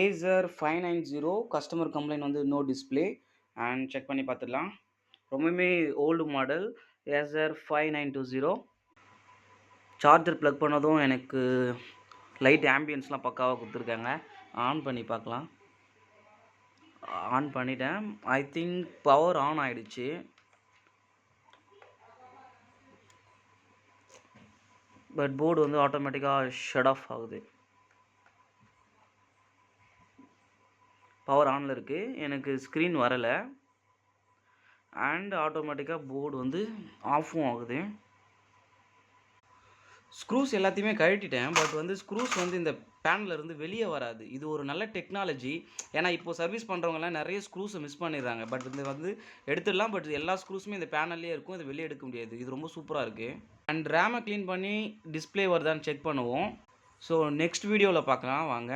Acer 590 customer complaint வந்து no display and check பண்ணி பார்த்துடலாம். ரொம்பவுமே old model Acer 5920. Charger plug பண்ணதும் எனக்கு லைட் ஆம்பியன்ஸ்லாம் பக்காவாக கொடுத்துருக்காங்க. ஆன் பண்ணி பார்க்கலாம். ஆன் பண்ணிட்டேன். ஐ திங்க் பவர் ஆன் ஆகிடுச்சு. பட் போர்டு வந்து ஆட்டோமேட்டிக்காக ஷட் ஆஃப் ஆகுது. பவர் ஆனில் இருக்குது, எனக்கு ஸ்க்ரீன் வரலை. அண்ட் ஆட்டோமேட்டிக்காக போர்டு வந்து ஆஃபும் ஆகுது. ஸ்க்ரூஸ் எல்லாத்தையுமே கழட்டிட்டேன். பட் வந்து ஸ்க்ரூஸ் வந்து இந்த பேனலில் இருந்து வெளியே வராது. இது ஒரு நல்ல டெக்னாலஜி. ஏன்னா இப்போது சர்வீஸ் பண்ணுறவங்கலாம் நிறைய ஸ்க்ரூஸை மிஸ் பண்ணிடுறாங்க. பட் இது வந்து எடுத்துடலாம். பட் எல்லா ஸ்க்ரூஸுமே இந்த பேனல்லே இருக்கும். இதை வெளியே எடுக்க முடியாது. இது ரொம்ப சூப்பராக இருக்குது. அண்ட் ரேமை க்ளீன் பண்ணி டிஸ்பிளே வருதான்னு செக் பண்ணுவோம். ஸோ நெக்ஸ்ட் வீடியோவில் பார்க்கலாம் வாங்க.